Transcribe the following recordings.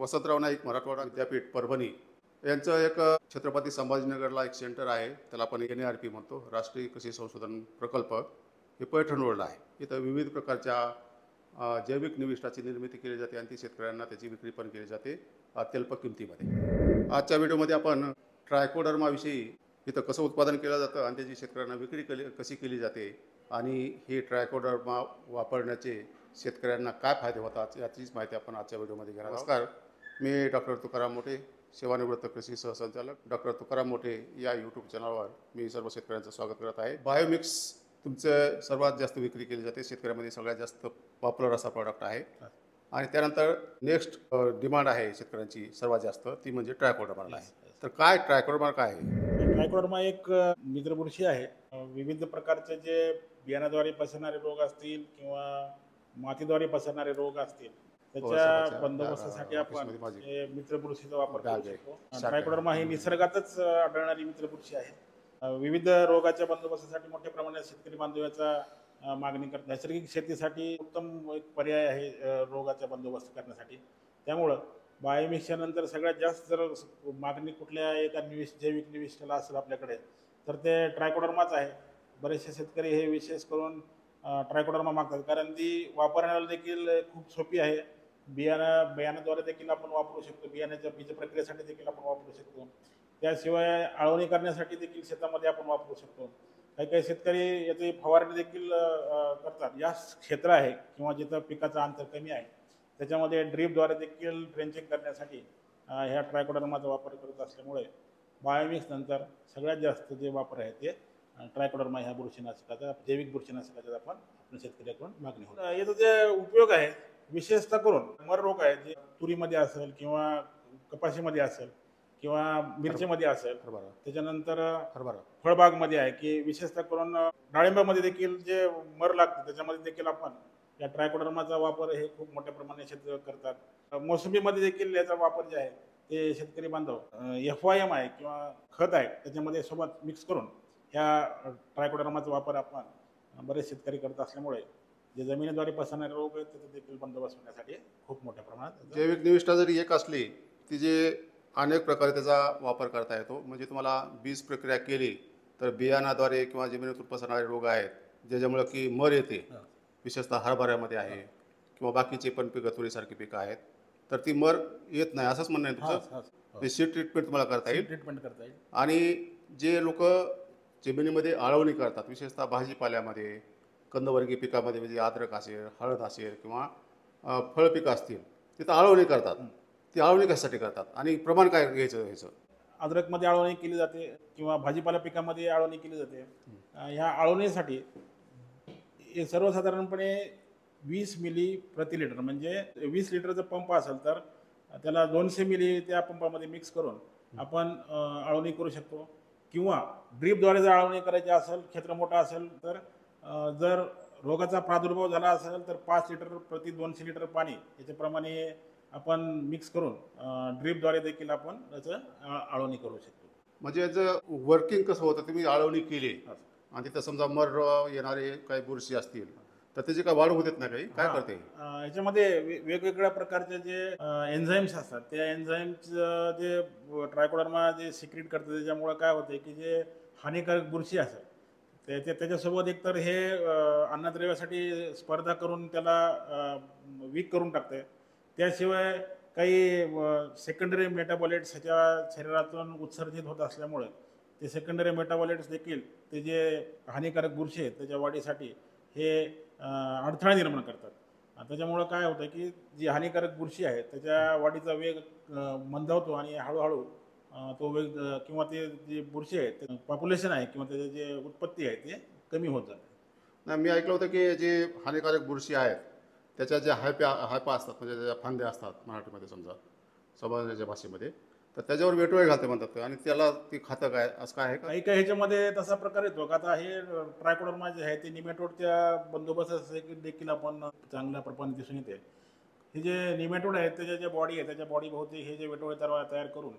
वसंतराव नाईक मराठवाडा विद्यापीठ परभणी यांचं एक छत्रपती संभाजीनगरला एक सेंटर आहे, त्याला आपण NARP म्हणतो, राष्ट्रीय कृषी संशोधन प्रकल्प. हे पैठण रोडला आहे. इथं विविध प्रकारच्या जैविक निविष्ठाची निर्मिती केली जाते आणि ती शेतकऱ्यांना त्याची विक्री पण केली जाते अत्यल्प किमतीमध्ये. आजच्या व्हिडिओमध्ये आपण ट्रायकोडर्माविषयी, इथं कसं उत्पादन केलं जातं आणि त्याची शेतकऱ्यांना विक्री कशी केली जाते आणि हे ट्रायकोडर्मा वापरण्याचे शेतकऱ्यांना काय फायदे होतात याचीच माहिती आपण आजच्या व्हिडिओमध्ये घेणार आहोत. नमस्कार, मी डॉक्टर तुकाराम मोठे, सेवानिवृत्त कृषी सहसंचालक डॉक्टर तुकाराम मोठे या यूट्यूब चॅनलवर मी सर्व शेतकऱ्यांचं स्वागत करत आहे. बायोमिक्स तुमचं सर्वात जास्त विक्री केली जाते, शेतकऱ्यांमध्ये सगळ्यात जास्त पॉप्युलर असा प्रॉडक्ट आहे. आणि त्यानंतर नेक्स्ट डिमांड आहे शेतकऱ्यांची सर्वात जास्त, ती म्हणजे ट्रायकोडर्मा आहे. तर काय ट्रायकोडर्मा काय आहे? ट्रायकोडर्मा एक मित्रबुरशी आहे. विविध प्रकारचे जे बियाण्याद्वारे पसरणारे रोग असतील किंवा मातीद्वारे पसरणारे रोग असतील त्याच्या बंदोबस्तासाठी आपण मित्रबुरशीचा वापर करू शकतो. ट्रायकोडर्मा ही निसर्गातच आढळणारी मित्रबुरशी आहे. विविध रोगाच्या बंदोबस्तासाठी मोठ्या प्रमाणात शेतकरी बांधवांचा मागणी करतात. नैसर्गिक शेतीसाठी उत्तम एक पर्याय आहे रोगाचा बंदोबस्त करण्यासाठी. त्यामुळं बायोमिक्सच्या नंतर सगळ्यात जास्त जर मागणी कुठल्या एका जैविक निविष्ठाला असेल आपल्याकडे तर ते ट्रायकोडर्माच आहे. बरेचसे शेतकरी हे विशेष करून ट्रायकोडर्मा मागतात, कारण ती वापरण्याला देखील खूप सोपी आहे. बियाण्याद्वारे देखील आपण वापरू शकतो, बियाण्याच्या बीज प्रक्रियेसाठी देखील आपण वापरू शकतो. त्याशिवाय आळवणी करण्यासाठी देखील शेतामध्ये आपण वापरू शकतो. काही काही शेतकरी याची फवारणी देखील करतात. या क्षेत्र आहे किंवा जिथं पिकाचं अंतर कमी आहे त्याच्यामध्ये ड्रीपद्वारे देखील ड्रेंचिंग करण्यासाठी ह्या ट्रायकोडर्माचा वापर करत असल्यामुळे बायोमिक्स नंतर सगळ्यात जास्त जे वापर आहे ते ट्रायकोडर्मा ह्या बुरशीनाशकाचा, जैविक बुरशीनाशकाचा आपण शेतकऱ्याकडून मागणी होतो. याचा जे उपयोग आहे विशेषतः करून मर रोग आहे, जे तुरीमध्ये असेल किंवा कपाशीमध्ये असेल किंवा मिरचीमध्ये असेल, त्याच्यानंतर फळबागमध्ये आहे की विशेषतः करून डाळिंबामध्ये देखील जे मर लागते त्याच्यामध्ये देखील आपण या ट्रायकोडर्माचा वापर हे खूप मोठ्या प्रमाणात शेतकरी करतात. मोसंबीमध्ये देखील याचा वापर जे आहे ते शेतकरी बांधव FYM आहे किंवा खत आहे त्याच्यामध्ये सोबत मिक्स करून ह्या ट्रायकोडर्माचा वापर आपण बरेच शेतकरी करत असल्यामुळे जे जमिनीद्वारे पसरणारे रोग आहेत त्याचा देखील बंदोबस्त होण्यासाठी खूप मोठ्या प्रमाणात जैविक निविष्ठा जरी एक असली ती जे अनेक प्रकारे त्याचा वापर करता येतो. म्हणजे तुम्हाला बीज प्रक्रिया केली तर बियाणाद्वारे किंवा जमिनीतून पसरणारे रोग आहेत ज्याच्यामुळे की मर येते, विशेषतः हरभऱ्यामध्ये आहे किंवा बाकीचे पण पिकं, तुरीसारखी पिकं आहेत, तर ती मर येत नाही असंच म्हणणं आहे तुमचं. सीड ट्रीटमेंट तुम्हाला करता येईल. आणि जे लोक जमिनीमध्ये आळवणी करतात, विशेषतः भाजीपाल्यामध्ये, कंदवर्गीय पिकामध्ये म्हणजे अद्रक असेल, हळद असेल किंवा फळ पिकं असतील, तिथं आळवणी करतात. ती आळवणी कशासाठी करतात आणि प्रमाण काय घ्यायचं ह्याचं? अद्रकमध्ये आळवणी केली जाते किंवा भाजीपाला पिकामध्ये आळवणी केली जाते. ह्या आळवणीसाठी सर्वसाधारणपणे 20 मिली प्रति लिटर, म्हणजे 20 लिटरचा पंप असेल तर त्याला 200 मिली त्या पंपामध्ये मिक्स करून आपण आळवणी करू शकतो. किंवा ड्रीपद्वारे जर आळवणी करायची असेल, क्षेत्र मोठा असेल तर जर रोगाचा प्रादुर्भाव झाला असेल तर 5 लिटर प्रति 200 लिटर पाणी याच्याप्रमाणे आपण मिक्स करून ड्रीपद्वारे देखील आपण त्याचं आळवणी करू शकतो. म्हणजे याचं वर्किंग कसं होतं? तुम्ही आळवणी केली आणि तिथं समजा मर येणारे काही बुरशी असतील तर त्याची काय वाढ होत नाही, काही काय करते? याच्यामध्ये वेगवेगळ्या प्रकारचे जे एन्झाईम्स असतात त्या एन्झाईम्स जे ट्रायकोडर्मा जे सिक्रेट करतात त्याच्यामुळे काय होते की जे हानिकारक बुरशी असतात त्याच्यासोबत एकतर हे अन्नद्रव्यासाठी स्पर्धा करून त्याला वीक करून टाकते. त्याशिवाय काही सेकंडरी मेटाबॉलाइट्स ह्याच्या शरीरातून उत्सर्जित होत असल्यामुळे ते सेकंडरी मेटाबॉलाइट्स देखील ते जे हानिकारक बुरशी आहेत त्याच्या वाढीसाठी हे अडथळा निर्माण करतात. त्याच्यामुळं काय होतं की जी हानिकारक बुरशी आहे त्याच्या वाढीचा वेग मंदावतो आणि हळूहळू तो वेग किंवा ते जे बुरशी आहे ते पॉप्युलेशन आहे किंवा त्याचे जे उत्पत्ती आहे ते कमी होत जाते. नाही, मी ऐकलं होतं की जे हानिकारक बुरशी आहेत त्याच्या ज्या हायपा असतात, म्हणजे त्याच्या फांद्या असतात मराठीमध्ये समजा, समाजाच्या भाषेमध्ये, तर त्याच्यावर वेटोळे घालते म्हणतात आणि त्याला ती खातं काय असं काय आहे का? काही काही ह्याच्यामध्ये तसा प्रकार येतो का आता हे ट्रायकोडर्मा जे आहे ते निमेटोडच्या बंदोबस्तासाठी देखील आपण चांगल्या प्रमाणात दिसून येते. हे जे निमॅटोड आहेत त्याच्या ज्या बॉडी आहे त्याच्या बॉडी भोवती हे जे वेटोळे तयार करून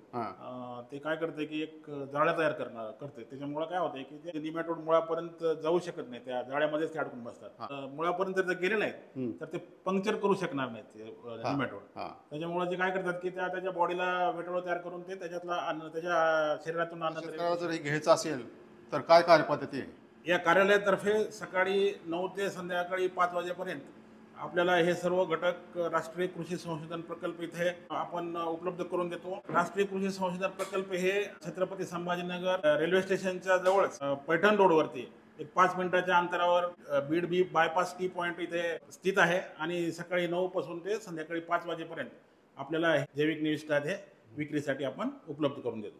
ते काय करते की एक जाळ्या तयार करते. त्याच्यामुळे काय होतंय की ते निमॅटोड मुळापर्यंत जाऊ शकत नाही, त्या जाळ्यामध्येच ते अडकून बसतात. मुळापर्यंत जर गेले नाहीत तर ते पंक्चर करू शकणार नाहीत ते निमॅटोड. त्याच्यामुळे जे काय करतात की त्याच्या बॉडीला वेटोळे तयार करून ते त्याच्यातला अन्न त्याच्या शरीरातून शेतकऱ्याला जर हे घ्यायचं असेल तर काय कार्यपद्धती आहे? या कार्यालयातर्फे सकाळी 9 ते संध्याकाळी 5 वाजेपर्यंत आपल्याला हे सर्व घटक राष्ट्रीय कृषी संशोधन प्रकल्प इथे आपण उपलब्ध करून देतो. राष्ट्रीय कृषी संशोधन प्रकल्प हे छत्रपती संभाजीनगर रेल्वे स्टेशनच्या जवळच पैठण रोडवरती एक 5 मिनिटाच्या अंतरावर बीड बी बायपास टी पॉइंट इथे स्थित आहे आणि सकाळी 9 पासून ते संध्याकाळी 5 वाजेपर्यंत आपल्याला जैविक निविष्ठ हे विक्रीसाठी आपण उपलब्ध करून देतो.